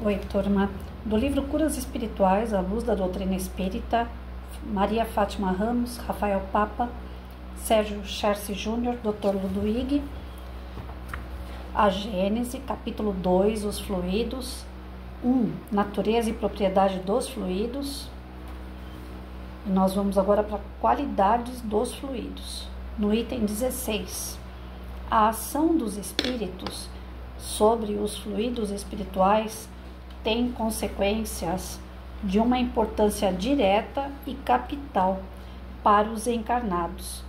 Oi, turma. Do livro Curas Espirituais, à luz da doutrina espírita, Maria Fátima Ramos, Rafael Papa, Sérgio Cherce Júnior, Dr. Ludwig, a Gênese, capítulo 2, os fluidos, 1, natureza e propriedade dos fluidos. E nós vamos agora para qualidades dos fluidos. No item 16, a ação dos espíritos sobre os fluidos espirituais tem consequências de uma importância direta e capital para os encarnados.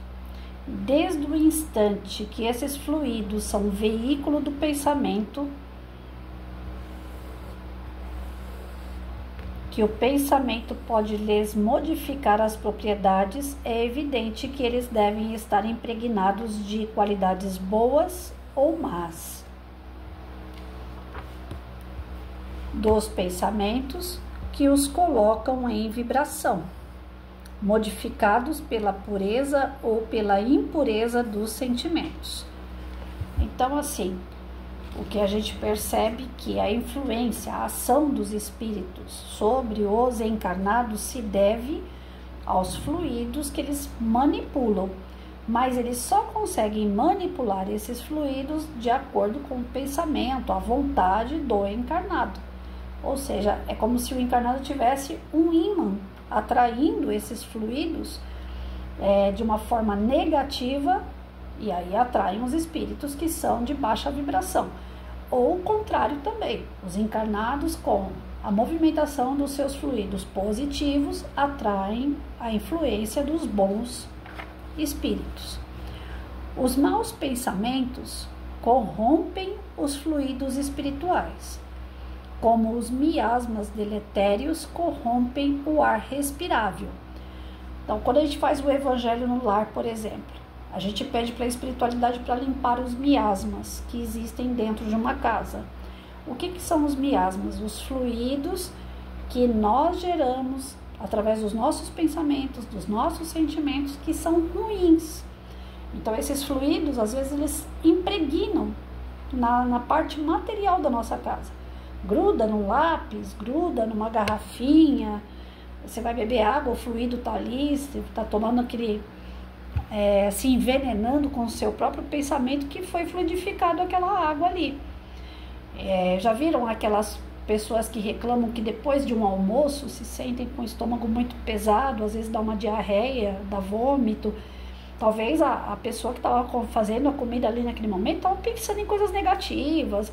Desde o instante que esses fluidos são veículo do pensamento, que o pensamento pode lhes modificar as propriedades, é evidente que eles devem estar impregnados de qualidades boas ou más dos pensamentos que os colocam em vibração, modificados pela pureza ou pela impureza dos sentimentos. Então, assim, o que a gente percebe que a influência, a ação dos espíritos sobre os encarnados se deve aos fluidos que eles manipulam, mas eles só conseguem manipular esses fluidos de acordo com o pensamento, a vontade do encarnado. Ou seja, é como se o encarnado tivesse um ímã atraindo esses fluidos de uma forma negativa, e aí atraem os espíritos que são de baixa vibração. Ou o contrário também, os encarnados com a movimentação dos seus fluidos positivos atraem a influência dos bons espíritos. Os maus pensamentos corrompem os fluidos espirituais, como os miasmas deletérios corrompem o ar respirável. Então, quando a gente faz o evangelho no lar, por exemplo, a gente pede para a espiritualidade para limpar os miasmas que existem dentro de uma casa. O que são os miasmas? Os fluidos que nós geramos através dos nossos pensamentos, dos nossos sentimentos, que são ruins. Então, esses fluidos, às vezes, eles impregnam na parte material da nossa casa. Gruda no lápis, gruda numa garrafinha, você vai beber água, o fluido está ali, você está tomando aquele, se envenenando com o seu próprio pensamento que foi fluidificado aquela água ali. Já viram aquelas pessoas que reclamam que depois de um almoço se sentem com o estômago muito pesado, às vezes dá uma diarreia, dá vômito? Talvez a pessoa que estava fazendo a comida ali naquele momento estava pensando em coisas negativas,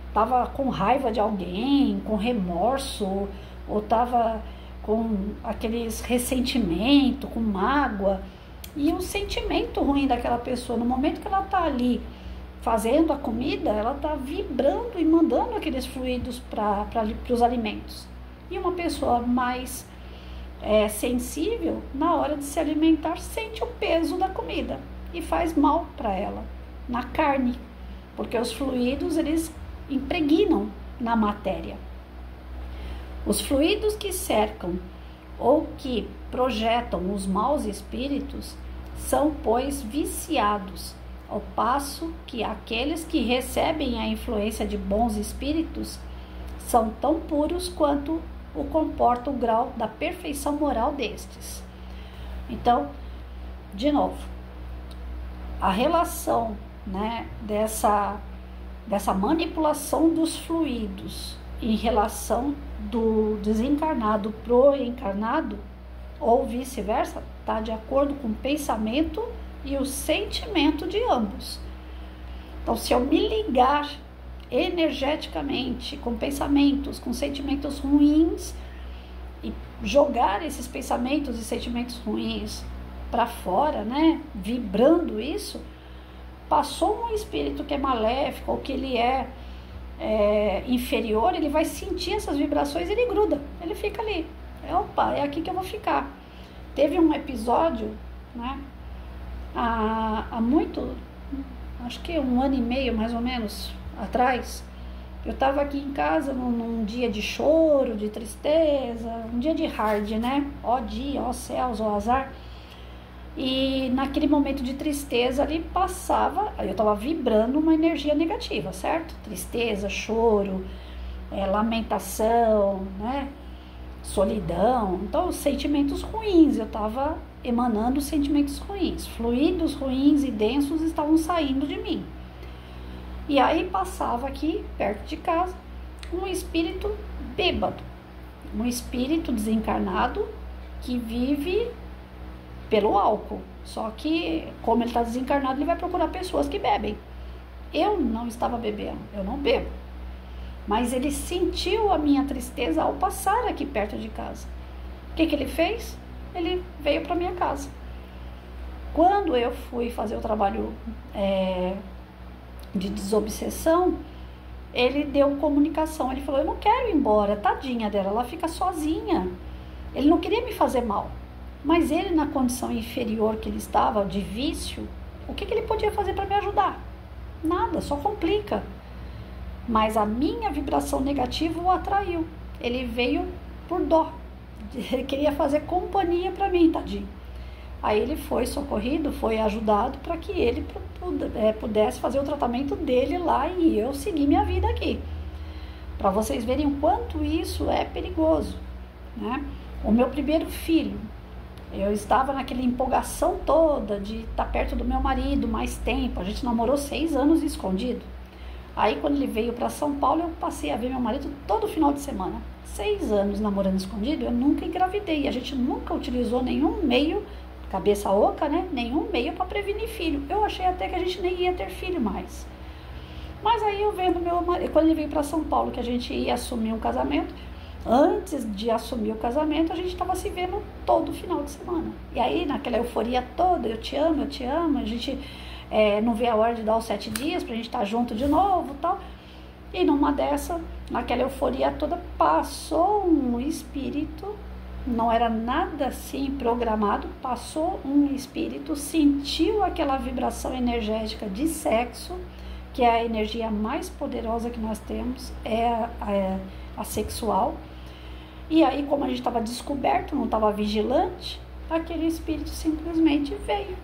estava com raiva de alguém, com remorso, ou estava com aqueles ressentimento, com mágoa, e o sentimento ruim daquela pessoa, no momento que ela está ali fazendo a comida, ela está vibrando e mandando aqueles fluidos para os alimentos. E uma pessoa mais sensível, na hora de se alimentar, sente o peso da comida e faz mal para ela, na carne, porque os fluidos, eles impregnam na matéria. Os fluidos que cercam ou que projetam os maus espíritos são, pois, viciados, ao passo que aqueles que recebem a influência de bons espíritos são tão puros quanto o comporta o grau da perfeição moral destes. Então, de novo, a relação, dessa manipulação dos fluidos em relação do desencarnado pro encarnado, ou vice-versa, está de acordo com o pensamento e o sentimento de ambos. Então, se eu me ligar energeticamente com pensamentos, com sentimentos ruins, e jogar esses pensamentos e sentimentos ruins para fora, vibrando isso, passou um espírito que é maléfico ou que ele é inferior, ele vai sentir essas vibrações e ele gruda, ele fica ali. Opa, é aqui que eu vou ficar. Teve um episódio, há muito, acho que 1 ano e meio mais ou menos atrás, eu estava aqui em casa num dia de choro, de tristeza, um dia de hard, ó dia, ó céus, ó azar. E naquele momento de tristeza ali passava, aí eu estava vibrando uma energia negativa, certo? Tristeza, choro, lamentação, né? Solidão. Então, sentimentos ruins, eu estava emanando sentimentos ruins, fluidos ruins e densos estavam saindo de mim. E aí passava aqui, perto de casa, um espírito bêbado, um espírito desencarnado que vive pelo álcool. Só que, como ele está desencarnado, ele vai procurar pessoas que bebem. Eu não estava bebendo, eu não bebo. Mas ele sentiu a minha tristeza ao passar aqui perto de casa. O que ele fez? Ele veio para minha casa. Quando eu fui fazer o trabalho de desobsessão, ele deu comunicação. Ele falou, eu não quero ir embora, tadinha dela, ela fica sozinha. Ele não queria me fazer mal. Mas ele, na condição inferior que ele estava, de vício, o que ele podia fazer para me ajudar? Nada, só complica. Mas a minha vibração negativa o atraiu. Ele veio por dó. Ele queria fazer companhia para mim, tadinho. Aí ele foi socorrido, foi ajudado para que ele pudesse fazer o tratamento dele lá e eu seguir minha vida aqui. Para vocês verem o quanto isso é perigoso, né? O meu primeiro filho, eu estava naquela empolgação toda de estar perto do meu marido mais tempo. A gente namorou 6 anos escondido. Aí quando ele veio para São Paulo, eu passei a ver meu marido todo final de semana. 6 anos namorando escondido, eu nunca engravidei. A gente nunca utilizou nenhum meio, cabeça oca, né? Nenhum meio para prevenir filho. Eu achei até que a gente nem ia ter filho mais. Mas aí eu vendo meu marido, quando ele veio para São Paulo, que a gente ia assumir um casamento, antes de assumir o casamento, a gente estava se vendo todo final de semana. E aí, naquela euforia toda, eu te amo, a gente não vê a hora de dar os 7 dias pra gente estar junto de novo e tal. E numa dessa, naquela euforia toda, passou um espírito, não era nada assim programado, passou um espírito, sentiu aquela vibração energética de sexo, que é a energia mais poderosa que nós temos, a sexual. E aí, como a gente estava descoberto, não estava vigilante, aquele espírito simplesmente veio.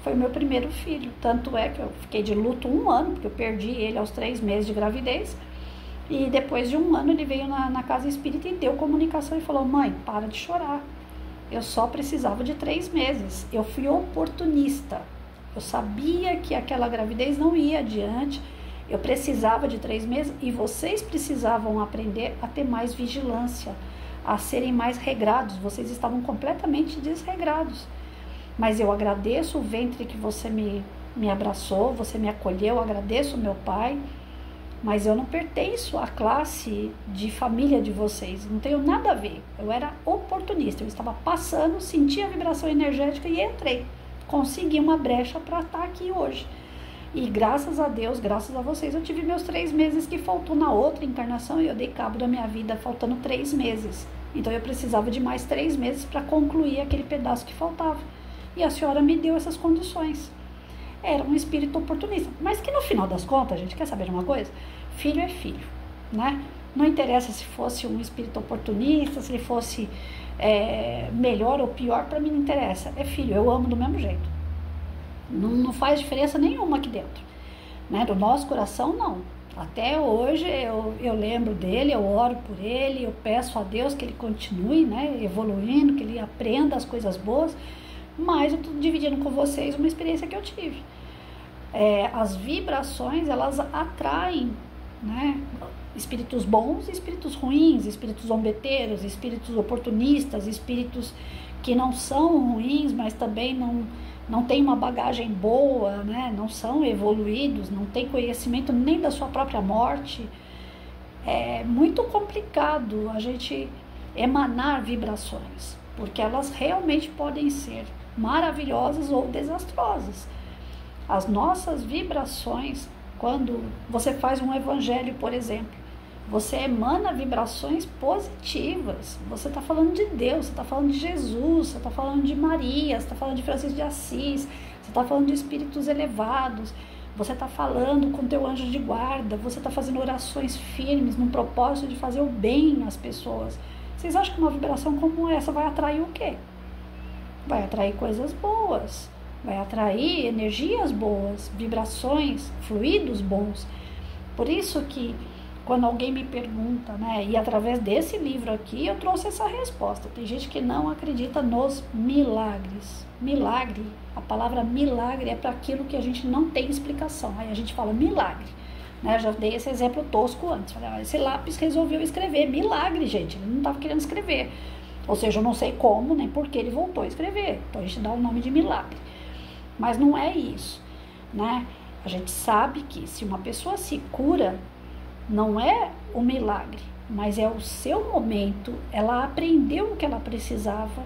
Foi o meu primeiro filho, tanto é que eu fiquei de luto 1 ano, porque eu perdi ele aos 3 meses de gravidez, e depois de 1 ano ele veio na casa espírita e deu comunicação e falou, mãe, para de chorar, eu só precisava de 3 meses, eu fui oportunista, eu sabia que aquela gravidez não ia adiante, eu precisava de 3 meses e vocês precisavam aprender a ter mais vigilância, a serem mais regrados, vocês estavam completamente desregrados. Mas eu agradeço o ventre que você me abraçou, você me acolheu, agradeço o meu pai, mas eu não pertenço à classe de família de vocês, não tenho nada a ver. Eu era oportunista, eu estava passando, senti a vibração energética e entrei. Consegui uma brecha para estar aqui hoje. E graças a Deus, graças a vocês, eu tive meus 3 meses que faltou na outra encarnação e eu dei cabo da minha vida faltando 3 meses. Então eu precisava de mais 3 meses para concluir aquele pedaço que faltava. E a senhora me deu essas condições. Era um espírito oportunista. Mas que no final das contas, a gente quer saber de uma coisa? Filho é filho, né? Não interessa se fosse um espírito oportunista, se ele fosse melhor ou pior, para mim não interessa. É filho, eu amo do mesmo jeito. Não faz diferença nenhuma aqui dentro. Né? Do nosso coração, não. Até hoje eu lembro dele, eu oro por ele, eu peço a Deus que ele continue, né, evoluindo, que ele aprenda as coisas boas. Mas eu estou dividindo com vocês uma experiência que eu tive. As vibrações, elas atraem, né, espíritos bons e espíritos ruins, espíritos zombeteiros, espíritos oportunistas, espíritos que não são ruins, mas também não têm uma bagagem boa, né, não são evoluídos, não têm conhecimento nem da sua própria morte. É muito complicado a gente emanar vibrações, porque elas realmente podem ser maravilhosas ou desastrosas. As nossas vibrações, quando você faz um evangelho, por exemplo, você emana vibrações positivas, você está falando de Deus, você está falando de Jesus, você está falando de Maria, você está falando de Francisco de Assis, você está falando de espíritos elevados, você está falando com teu anjo de guarda, você está fazendo orações firmes no propósito de fazer o bem às pessoas. Vocês acham que uma vibração como essa vai atrair o quê? Vai atrair coisas boas, vai atrair energias boas, vibrações, fluidos bons. Por isso que quando alguém me pergunta, né, e através desse livro aqui eu trouxe essa resposta. Tem gente que não acredita nos milagres. Milagre, a palavra milagre é para aquilo que a gente não tem explicação. Aí a gente fala milagre, né? Eu já dei esse exemplo tosco antes. Falei, esse lápis resolveu escrever. Milagre, gente, ele não estava querendo escrever. Ou seja, eu não sei como, nem por que ele voltou a escrever. Então a gente dá o nome de milagre. Mas não é isso, né? A gente sabe que se uma pessoa se cura, não é o milagre, mas é o seu momento, ela aprendeu o que ela precisava,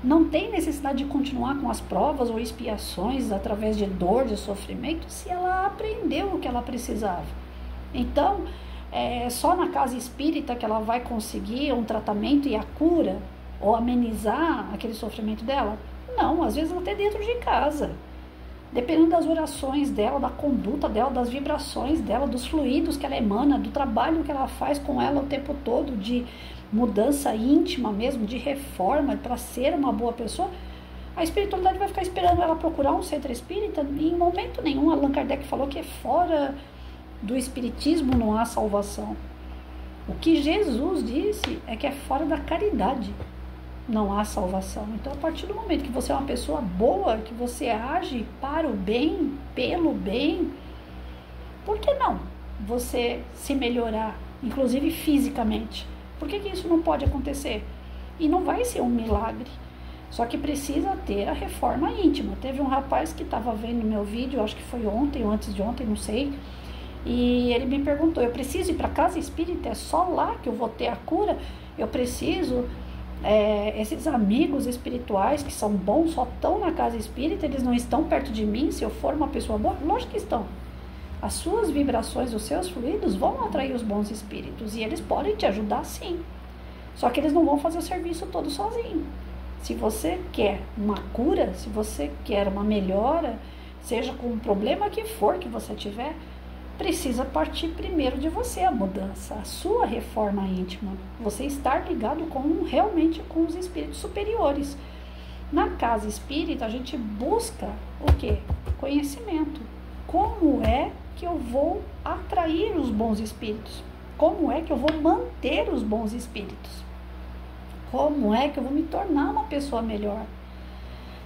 não tem necessidade de continuar com as provas ou expiações através de dor, de sofrimento, se ela aprendeu o que ela precisava. Então, é só na casa espírita que ela vai conseguir um tratamento e a cura, ou amenizar aquele sofrimento dela? Não, às vezes até dentro de casa. Dependendo das orações dela, da conduta dela, das vibrações dela, dos fluidos que ela emana, do trabalho que ela faz com ela o tempo todo, de mudança íntima mesmo, de reforma para ser uma boa pessoa, a espiritualidade vai ficar esperando ela procurar um centro espírita. Em momento nenhum, Allan Kardec falou que fora do espiritismo não há salvação. O que Jesus disse é que é fora da caridade não há salvação. Então, a partir do momento que você é uma pessoa boa, que você age para o bem, pelo bem, por que não você se melhorar, inclusive fisicamente? Por que isso não pode acontecer? E não vai ser um milagre, só que precisa ter a reforma íntima. Teve um rapaz que estava vendo meu vídeo, acho que foi ontem ou antes de ontem, não sei, e ele me perguntou, eu preciso ir para casa espírita? É só lá que eu vou ter a cura? Eu preciso... esses amigos espirituais que são bons só estão na casa espírita, eles não estão perto de mim se eu for uma pessoa boa? Lógico que estão. As suas vibrações, os seus fluidos vão atrair os bons espíritos e eles podem te ajudar sim, só que eles não vão fazer o serviço todo sozinho. Se você quer uma cura, se você quer uma melhora, seja com o problema que for que você tiver, precisa partir primeiro de você a mudança, a sua reforma íntima, você estar ligado realmente com os espíritos superiores. Na casa espírita a gente busca o quê? Conhecimento. Como é que eu vou atrair os bons espíritos? Como é que eu vou manter os bons espíritos? Como é que eu vou me tornar uma pessoa melhor?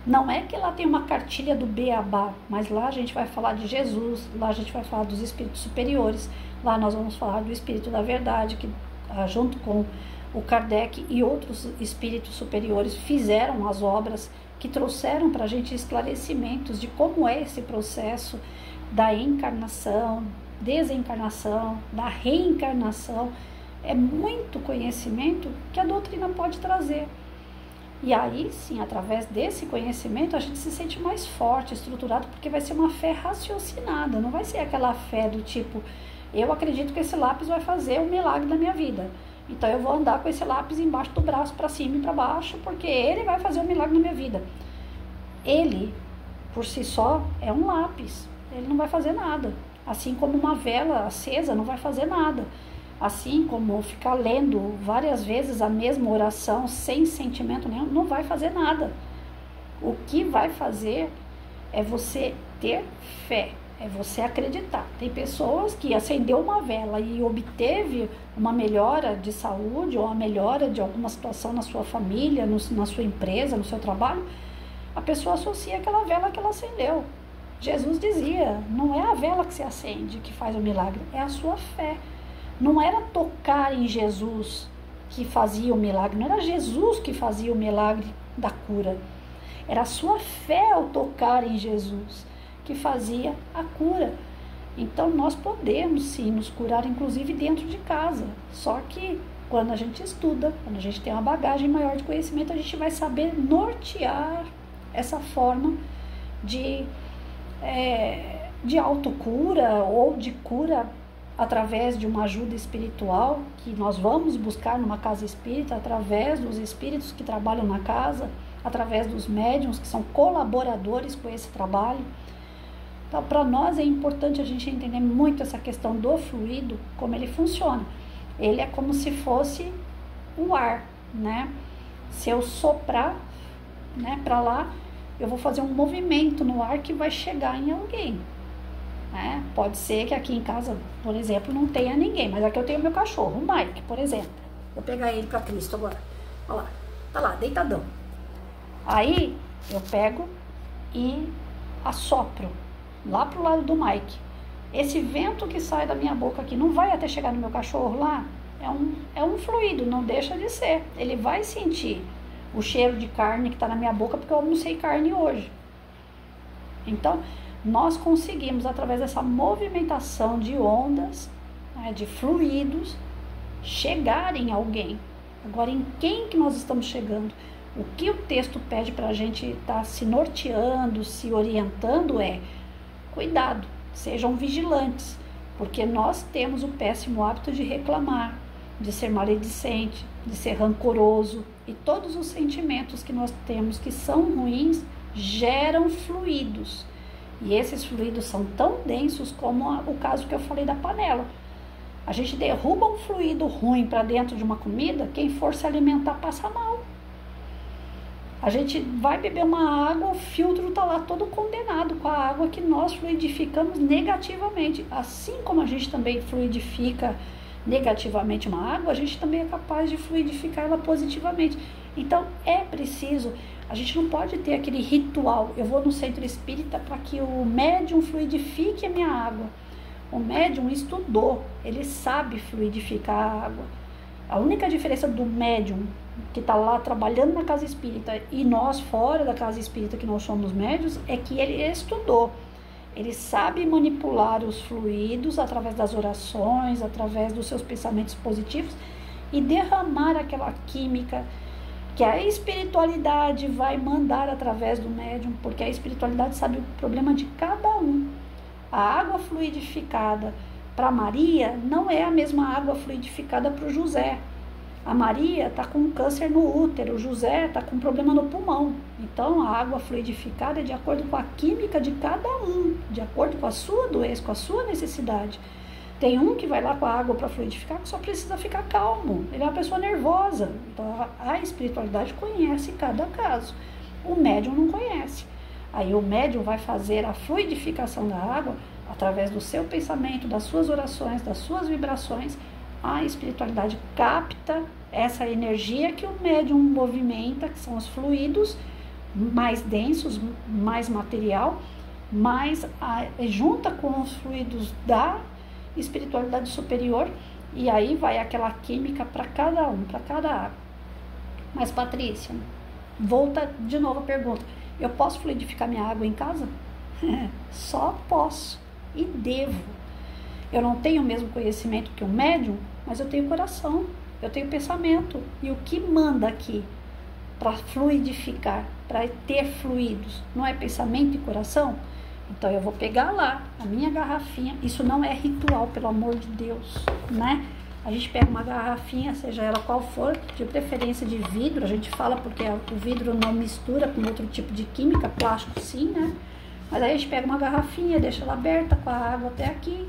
Não é que lá tem uma cartilha do Beabá, mas lá a gente vai falar de Jesus, lá a gente vai falar dos espíritos superiores, lá nós vamos falar do Espírito da Verdade, que junto com o Kardec e outros espíritos superiores fizeram as obras que trouxeram para a gente esclarecimentos de como é esse processo da encarnação, desencarnação, da reencarnação. É muito conhecimento que a doutrina pode trazer. E aí sim, através desse conhecimento, a gente se sente mais forte, estruturado, porque vai ser uma fé raciocinada, não vai ser aquela fé do tipo, eu acredito que esse lápis vai fazer o milagre da minha vida, então eu vou andar com esse lápis embaixo do braço, para cima e para baixo, porque ele vai fazer o milagre na minha vida. Ele, por si só, é um lápis, ele não vai fazer nada, assim como uma vela acesa não vai fazer nada. Assim como ficar lendo várias vezes a mesma oração sem sentimento nenhum, não vai fazer nada. O que vai fazer é você ter fé, é você acreditar. Tem pessoas que acendeu uma vela e obteve uma melhora de saúde ou uma melhora de alguma situação na sua família, na sua empresa, no seu trabalho, a pessoa associa aquela vela que ela acendeu. Jesus dizia, não é a vela que se acende que faz o milagre, é a sua fé. Não era tocar em Jesus que fazia o milagre, não era Jesus que fazia o milagre da cura. Era a sua fé ao tocar em Jesus que fazia a cura. Então nós podemos sim nos curar, inclusive dentro de casa. Só que quando a gente estuda, quando a gente tem uma bagagem maior de conhecimento, a gente vai saber nortear essa forma de autocura ou de cura através de uma ajuda espiritual que nós vamos buscar numa casa espírita, através dos espíritos que trabalham na casa, através dos médiuns que são colaboradores com esse trabalho. Então, para nós é importante a gente entender muito essa questão do fluido, como ele funciona. Ele é como se fosse o ar, né? Se eu soprar, né, para lá, eu vou fazer um movimento no ar que vai chegar em alguém. né? Pode ser que aqui em casa, por exemplo, não tenha ninguém, mas aqui eu tenho meu cachorro, o Mike, por exemplo. Vou pegar ele para Cristo agora. Olha lá, tá lá, deitadão. Aí eu pego e assopro lá pro lado do Mike. Esse vento que sai da minha boca aqui não vai até chegar no meu cachorro lá? É um fluido, não deixa de ser. Ele vai sentir o cheiro de carne que está na minha boca porque eu almocei carne hoje. Então, nós conseguimos, através dessa movimentação de ondas, né, de fluidos, chegar em alguém. Agora, em quem que nós estamos chegando? O que o texto pede para a gente estar se norteando, se orientando é: cuidado, sejam vigilantes, porque nós temos o péssimo hábito de reclamar, de ser maledicente, de ser rancoroso, e todos os sentimentos que nós temos que são ruins geram fluidos, e esses fluidos são tão densos como o caso que eu falei da panela. A gente derruba um fluido ruim para dentro de uma comida, quem for se alimentar passa mal. A gente vai beber uma água, o filtro está lá todo condenado com a água que nós fluidificamos negativamente. Assim como a gente também fluidifica negativamente uma água, a gente também é capaz de fluidificar ela positivamente. Então é preciso, a gente não pode ter aquele ritual: eu vou no centro espírita para que o médium fluidifique a minha água. O médium estudou, ele sabe fluidificar a água. A única diferença do médium que está lá trabalhando na casa espírita e nós fora da casa espírita, que nós somos médios, é que ele estudou. Ele sabe manipular os fluidos através das orações, através dos seus pensamentos positivos e derramar aquela química que a espiritualidade vai mandar através do médium, porque a espiritualidade sabe o problema de cada um. A água fluidificada para Maria não é a mesma água fluidificada para o José. A Maria está com câncer no útero, o José está com problema no pulmão. Então, a água fluidificada é de acordo com a química de cada um, de acordo com a sua doença, com a sua necessidade. Tem um que vai lá com a água para fluidificar que só precisa ficar calmo. Ele é uma pessoa nervosa. Então, a espiritualidade conhece cada caso. O médium não conhece. Aí o médium vai fazer a fluidificação da água através do seu pensamento, das suas orações, das suas vibrações. A espiritualidade capta essa energia que o médium movimenta, que são os fluidos mais densos, mais material, mas junta com os fluidos da espiritualidade superior, e aí vai aquela química para cada um, para cada água. Mas, Patrícia, volta de novo a pergunta: eu posso fluidificar minha água em casa? Só posso e devo. Eu não tenho o mesmo conhecimento que o médium, mas eu tenho coração, eu tenho pensamento. E o que manda aqui para fluidificar, para ter fluidos, não é pensamento e coração? Então eu vou pegar lá a minha garrafinha. Isso não é ritual, pelo amor de Deus, né? A gente pega uma garrafinha, seja ela qual for, de preferência de vidro. A gente fala porque o vidro não mistura com outro tipo de química, plástico sim, né? Mas aí a gente pega uma garrafinha, deixa ela aberta com a água até aqui,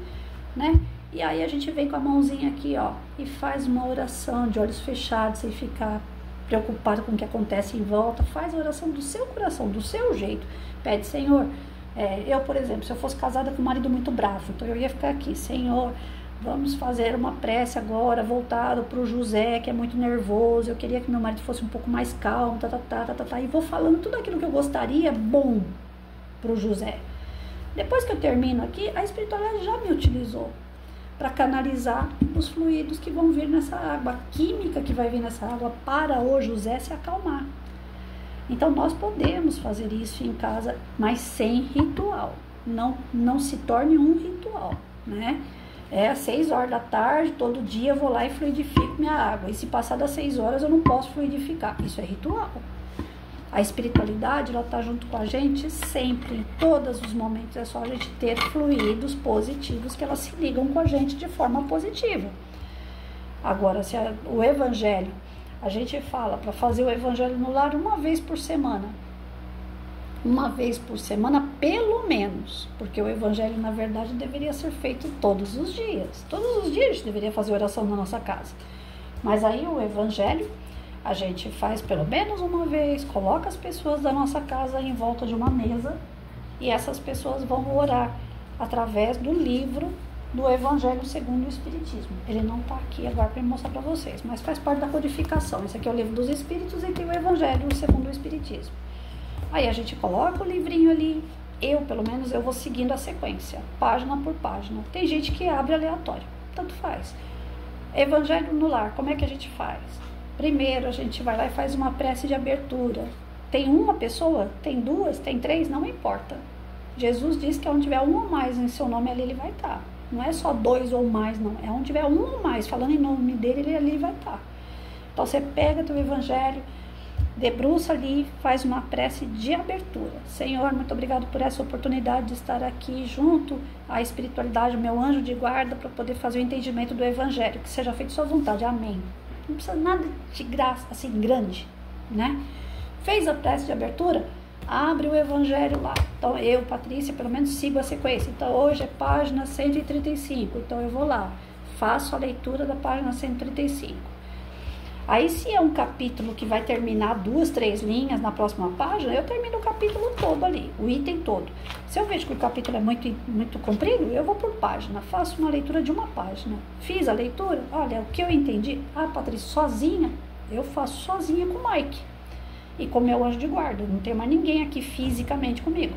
né? E aí a gente vem com a mãozinha aqui, ó, e faz uma oração de olhos fechados, sem ficar preocupado com o que acontece em volta. Faz a oração do seu coração, do seu jeito. Pede: Senhor, eu, por exemplo, se eu fosse casada com um marido muito bravo, então eu ia ficar aqui: Senhor, vamos fazer uma prece agora voltada para o José, que é muito nervoso. Eu queria que meu marido fosse um pouco mais calmo, e vou falando tudo aquilo que eu gostaria bom para o José. Depois que eu termino aqui, a espiritualidade já me utilizou para canalizar os fluidos que vão vir nessa água, a química que vai vir nessa água para o José se acalmar. Então nós podemos fazer isso em casa, mas sem ritual. Não se torne um ritual, né? Às 6 horas da tarde, todo dia eu vou lá e fluidifico minha água. E se passar das 6 horas eu não posso fluidificar. Isso é ritual. A espiritualidade, ela está junto com a gente sempre, em todos os momentos. É só a gente ter fluidos positivos que elas se ligam com a gente de forma positiva. Agora, se o evangelho, a gente fala para fazer o evangelho no lar uma vez por semana. Uma vez por semana, pelo menos. Porque o evangelho, na verdade, deveria ser feito todos os dias. Todos os dias a gente deveria fazer oração na nossa casa. Mas aí o evangelho a gente faz pelo menos uma vez, coloca as pessoas da nossa casa em volta de uma mesa e essas pessoas vão orar. através do livro do Evangelho segundo o Espiritismo. Ele não está aqui agora para mostrar para vocês, mas faz parte da codificação. Esse aqui é o livro dos Espíritos e tem o Evangelho segundo o Espiritismo. Aí a gente coloca o livrinho ali, pelo menos, eu vou seguindo a sequência, página por página. Tem gente que abre aleatório, tanto faz. Evangelho no lar, como é que a gente faz? Primeiro a gente vai lá e faz uma prece de abertura. Tem uma pessoa, tem duas, tem três, não importa. Jesus diz que onde tiver um ou mais em seu nome, ali ele vai estar. Não é só dois ou mais, não. É onde tiver um ou mais, falando em nome dele, ele ali vai estar. Então você pega teu evangelho, debruça ali, faz uma prece de abertura. Senhor, muito obrigado por essa oportunidade de estar aqui junto à espiritualidade, meu anjo de guarda, para poder fazer o entendimento do evangelho. Que seja feito sua vontade. Amém. Não precisa nada de graça, assim, grande, né? Fez a prece de abertura, abre o evangelho lá. Então eu, Patrícia, pelo menos sigo a sequência. Então hoje é página 135, então eu vou lá, faço a leitura da página 135. Aí se é um capítulo que vai terminar 2, 3 linhas na próxima página, eu termino o capítulo todo ali, o item todo. Se eu vejo que o capítulo é muito comprido, eu vou por página, faço uma leitura de uma página. Fiz a leitura, olha, o que eu entendi, Patrícia, sozinha, eu faço sozinha com o Mike e com meu anjo de guarda, não tem mais ninguém aqui fisicamente comigo.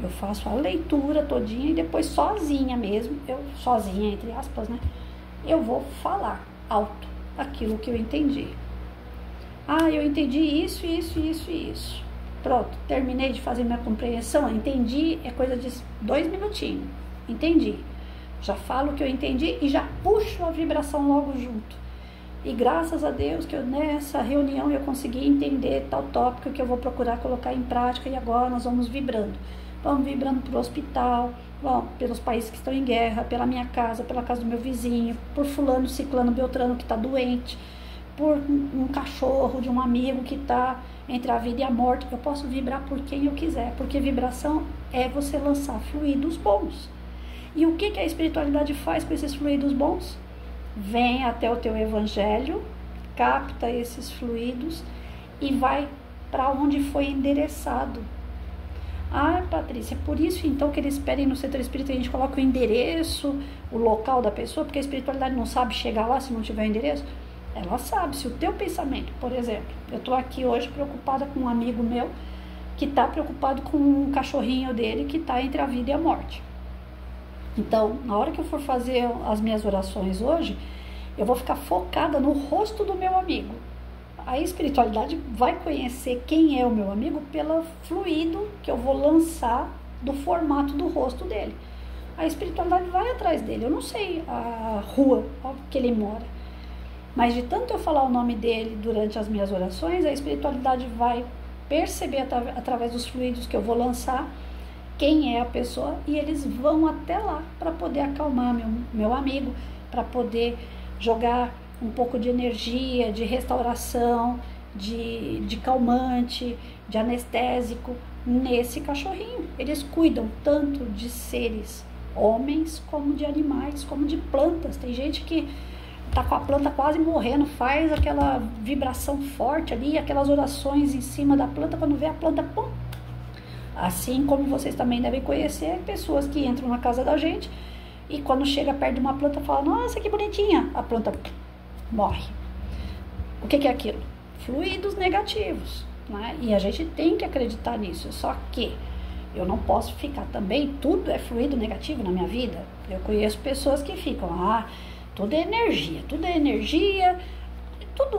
Eu faço a leitura todinha e depois sozinha mesmo, sozinha entre aspas, né? Eu vou falar alto aquilo que eu entendi. Eu entendi isso, isso, isso e isso. Pronto, terminei de fazer minha compreensão, entendi, é coisa de 2 minutinhos. Entendi. Já falo o que eu entendi e já puxo a vibração logo junto. E graças a Deus que nessa reunião eu consegui entender tal tópico que eu vou procurar colocar em prática e agora nós vamos vibrando. Vamos vibrando para o hospital, pelos países que estão em guerra, pela minha casa, pela casa do meu vizinho, por fulano, ciclano, beltrano que está doente, por um cachorro de um amigo que está entre a vida e a morte. Eu posso vibrar por quem eu quiser, porque vibração é você lançar fluidos bons. E o que a espiritualidade faz com esses fluidos bons? Vem até o teu evangelho, capta esses fluidos e vai para onde foi endereçado. Patrícia, por isso então que eles pedem no centro espírita a gente coloca o endereço, o local da pessoa, porque a espiritualidade não sabe chegar lá se não tiver endereço. Ela sabe, se o teu pensamento, por exemplo, eu estou aqui hoje preocupada com um amigo meu que está preocupado com um cachorrinho dele que está entre a vida e a morte. Então, na hora que eu for fazer as minhas orações hoje, eu vou ficar focada no rosto do meu amigo. A espiritualidade vai conhecer quem é o meu amigo pelo fluido que eu vou lançar do formato do rosto dele. A espiritualidade vai atrás dele. Eu não sei a rua que ele mora, mas de tanto eu falar o nome dele durante as minhas orações, a espiritualidade vai perceber através dos fluidos que eu vou lançar quem é a pessoa e eles vão até lá para poder acalmar meu amigo, para poder jogar um pouco de energia, de restauração, de calmante, de anestésico nesse cachorrinho. Eles cuidam tanto de seres homens como de animais, como de plantas. Tem gente que tá com a planta quase morrendo, faz aquela vibração forte ali, aquelas orações em cima da planta, quando vê a planta, pum! Assim como vocês também devem conhecer pessoas que entram na casa da gente e quando chega perto de uma planta fala, nossa, que bonitinha, a planta morre. O que é aquilo? Fluidos negativos, né? E a gente tem que acreditar nisso, só que eu não posso ficar também, tudo é fluido negativo na minha vida. Eu conheço pessoas que ficam, tudo é energia, tudo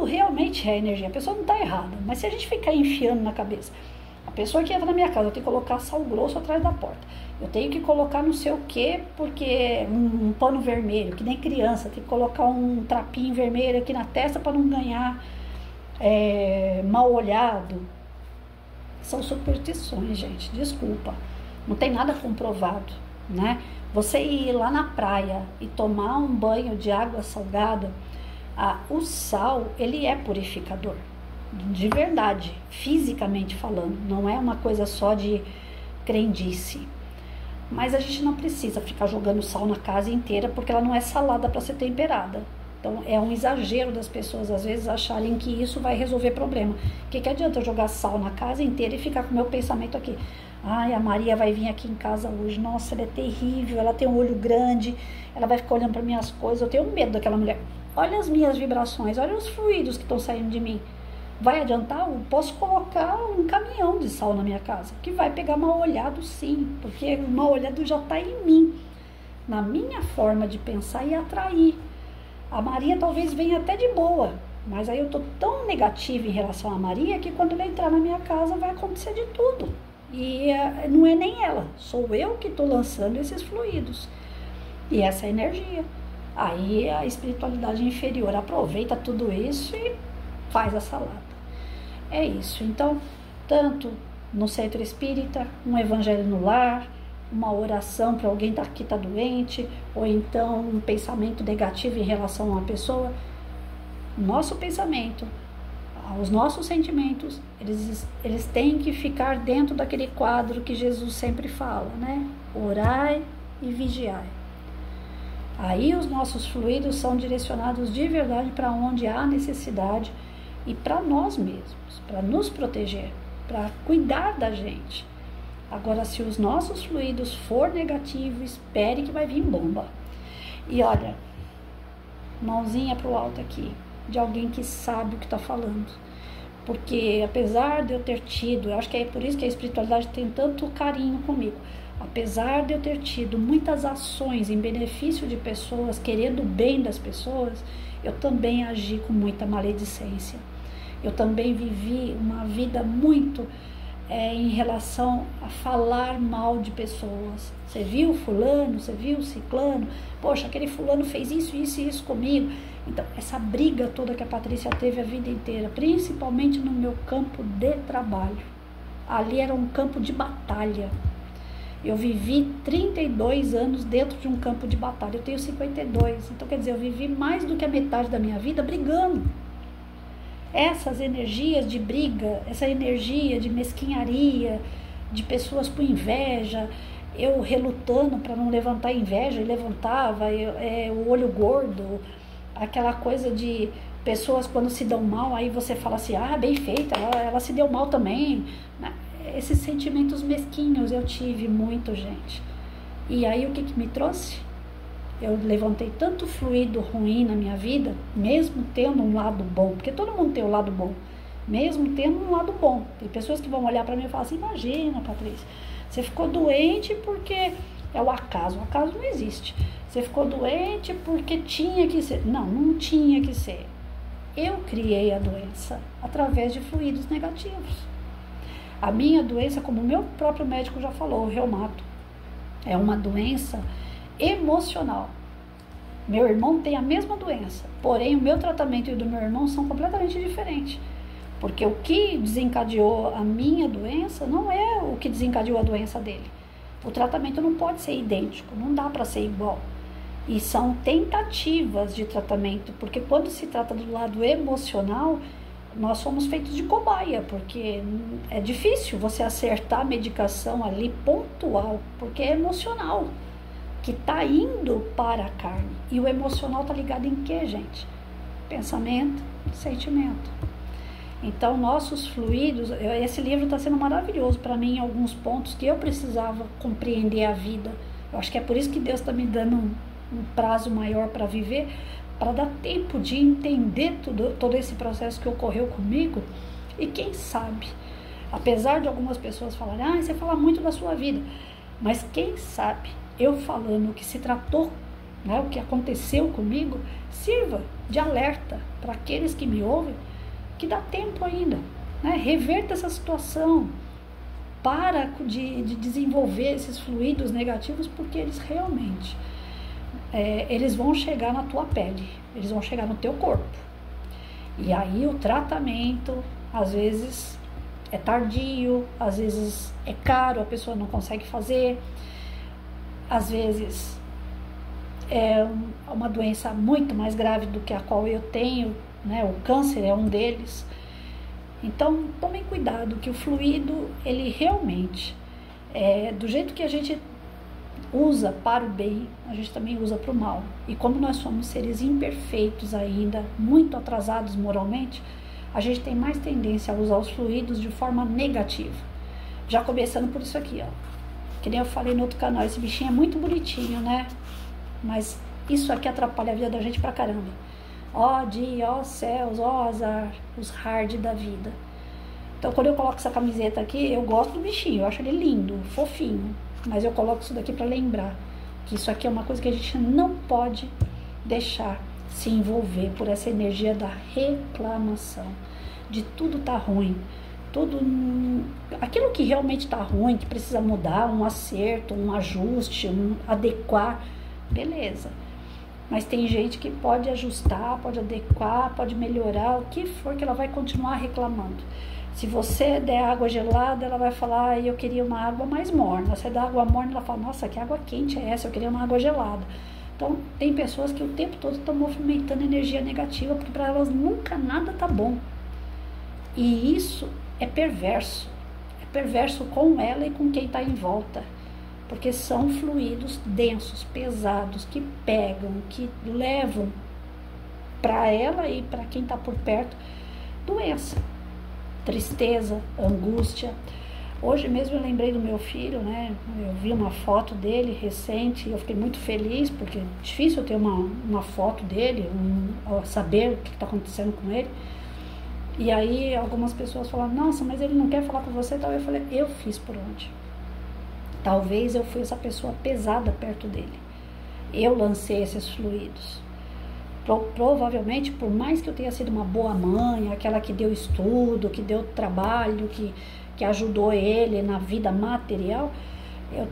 realmente é energia, a pessoa não está errada, mas se a gente ficar enfiando na cabeça, a pessoa que entra na minha casa, eu tenho que colocar sal grosso atrás da porta, eu tenho que colocar não sei o que, porque um pano vermelho, que nem criança, tem que colocar um trapinho vermelho aqui na testa para não ganhar mal olhado. São superstições, gente, desculpa, não tem nada comprovado, né? Você ir lá na praia e tomar um banho de água salgada, o sal, ele é purificador, de verdade, fisicamente falando, não é uma coisa só de crendice. Mas a gente não precisa ficar jogando sal na casa inteira, porque ela não é salada para ser temperada. Então é um exagero das pessoas às vezes acharem que isso vai resolver problema. O que adianta eu jogar sal na casa inteira e ficar com o meu pensamento aqui? Ai, a Maria vai vir aqui em casa hoje. Nossa, ela é terrível, ela tem um olho grande, ela vai ficar olhando para minhas coisas. Eu tenho medo daquela mulher. Olha as minhas vibrações, olha os fluidos que estão saindo de mim. Vai adiantar? Eu posso colocar um caminhão de sal na minha casa, que vai pegar mal olhado sim, porque o mal olhado já está em mim, na minha forma de pensar e atrair. A Maria talvez venha até de boa, mas aí eu estou tão negativa em relação a Maria que quando ela entrar na minha casa vai acontecer de tudo. E não é nem ela, sou eu que estou lançando esses fluidos. E essa energia. Aí a espiritualidade inferior aproveita tudo isso e faz a salada. É isso. Então, tanto no centro espírita, um evangelho no lar, uma oração para alguém que está doente, ou então um pensamento negativo em relação a uma pessoa, nosso pensamento, os nossos sentimentos, eles têm que ficar dentro daquele quadro que Jesus sempre fala, né? Orai e vigiai. Aí os nossos fluidos são direcionados de verdade para onde há necessidade e para nós mesmos, para nos proteger, para cuidar da gente. Agora, se os nossos fluidos for negativo, espere que vai vir bomba. E olha, mãozinha para o alto aqui, de alguém que sabe o que está falando. Porque apesar de eu ter tido, eu acho que é por isso que a espiritualidade tem tanto carinho comigo, apesar de eu ter tido muitas ações em benefício de pessoas, querendo o bem das pessoas, eu também agi com muita maledicência. Eu também vivi uma vida muito em relação a falar mal de pessoas. Você viu fulano, você viu ciclano, poxa, aquele fulano fez isso, isso e isso comigo. Então, essa briga toda que a Patrícia teve a vida inteira, principalmente no meu campo de trabalho. Ali era um campo de batalha. Eu vivi 32 anos dentro de um campo de batalha. Eu tenho 52, então quer dizer, eu vivi mais do que a metade da minha vida brigando. Essas energias de briga, essa energia de mesquinharia, de pessoas com inveja, eu relutando para não levantar inveja, e levantava, o olho gordo, aquela coisa de pessoas quando se dão mal, aí você fala assim, ah, bem feita, ela se deu mal também. Esses sentimentos mesquinhos eu tive muito, gente. E aí o que me trouxe? Eu levantei tanto fluido ruim na minha vida, mesmo tendo um lado bom, porque todo mundo tem um lado bom, mesmo tendo um lado bom. Tem pessoas que vão olhar para mim e falar assim, imagina, Patrícia, você ficou doente porque é o acaso não existe. Você ficou doente porque tinha que ser. Não, não tinha que ser. Eu criei a doença através de fluidos negativos. A minha doença, como o meu próprio médico já falou, o reumato, é uma doença emocional. Meu irmão tem a mesma doença, porém o meu tratamento e o do meu irmão são completamente diferentes, porque o que desencadeou a minha doença não é o que desencadeou a doença dele. O tratamento não pode ser idêntico, não dá para ser igual, e são tentativas de tratamento, porque quando se trata do lado emocional, nós somos feitos de cobaia, porque é difícil você acertar a medicação ali pontual, porque é emocional, que está indo para a carne. E o emocional está ligado em quê, gente? Pensamento, sentimento. Então, nossos fluidos, esse livro está sendo maravilhoso para mim em alguns pontos que eu precisava compreender a vida. Eu acho que é por isso que Deus está me dando um prazo maior para viver, para dar tempo de entender todo esse processo que ocorreu comigo. E quem sabe, apesar de algumas pessoas falarem, ah, você fala muito da sua vida, mas quem sabe eu falando o que se tratou, né, o que aconteceu comigo, sirva de alerta para aqueles que me ouvem, que dá tempo ainda, né? Reverta essa situação, para de desenvolver esses fluidos negativos, porque eles realmente, eles vão chegar na tua pele, eles vão chegar no teu corpo. E aí o tratamento, às vezes, é tardio, às vezes é caro, a pessoa não consegue fazer. Às vezes é uma doença muito mais grave do que a qual eu tenho, né? O câncer é um deles. Então, tomem cuidado, que o fluido, ele realmente, do jeito que a gente usa para o bem, a gente também usa para o mal. E como nós somos seres imperfeitos ainda, muito atrasados moralmente, a gente tem mais tendência a usar os fluidos de forma negativa. Já começando por isso aqui, ó. Que nem eu falei no outro canal, esse bichinho é muito bonitinho, né? Mas isso aqui atrapalha a vida da gente pra caramba. Ó dia, ó céus, ó azar, os hard da vida. Então quando eu coloco essa camiseta aqui, eu gosto do bichinho, eu acho ele lindo, fofinho. Mas eu coloco isso daqui pra lembrar que isso aqui é uma coisa que a gente não pode deixar se envolver por essa energia da reclamação. De tudo tá ruim. Tudo, aquilo que realmente tá ruim, que precisa mudar, um acerto, um ajuste, um adequar, beleza. Mas tem gente que pode ajustar, pode adequar, pode melhorar, o que for, que ela vai continuar reclamando. Se você der água gelada, ela vai falar, eu queria uma água mais morna. Se der água morna, ela fala, nossa, que água quente é essa? Eu queria uma água gelada. Então, tem pessoas que o tempo todo estão movimentando energia negativa, porque para elas nunca nada tá bom. E isso é perverso. É perverso com ela e com quem está em volta. Porque são fluidos densos, pesados, que pegam, que levam para ela e para quem está por perto doença, tristeza, angústia. Hoje mesmo eu lembrei do meu filho, né? Eu vi uma foto dele recente e eu fiquei muito feliz, porque é difícil eu ter uma foto dele, saber o que está acontecendo com ele. E aí algumas pessoas falaram, nossa, mas ele não quer falar com você, tal. Eu falei, eu fiz por onde? Talvez eu fui essa pessoa pesada perto dele. Eu lancei esses fluidos. Provavelmente, por mais que eu tenha sido uma boa mãe, aquela que deu estudo, que deu trabalho, que ajudou ele na vida material,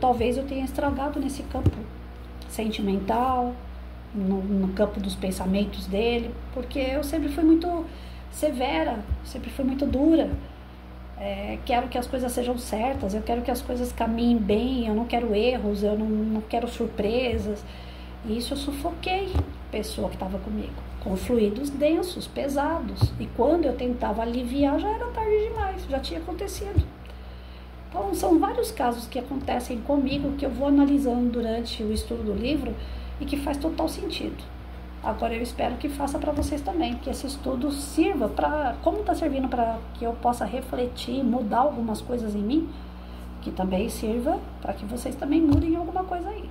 talvez eu tenha estragado nesse campo sentimental, no campo dos pensamentos dele, porque eu sempre fui muito severa, sempre fui muito dura. Quero que as coisas sejam certas, eu quero que as coisas caminhem bem, eu não quero erros, eu não quero surpresas. E isso eu sufoquei a pessoa que estava comigo, com fluidos densos, pesados. E quando eu tentava aliviar, já era tarde demais, já tinha acontecido. Então, são vários casos que acontecem comigo, que eu vou analisando durante o estudo do livro e que faz total sentido. Agora eu espero que faça para vocês também, que esse estudo sirva para, como está servindo para que eu possa refletir, mudar algumas coisas em mim, que também sirva para que vocês também mudem alguma coisa aí.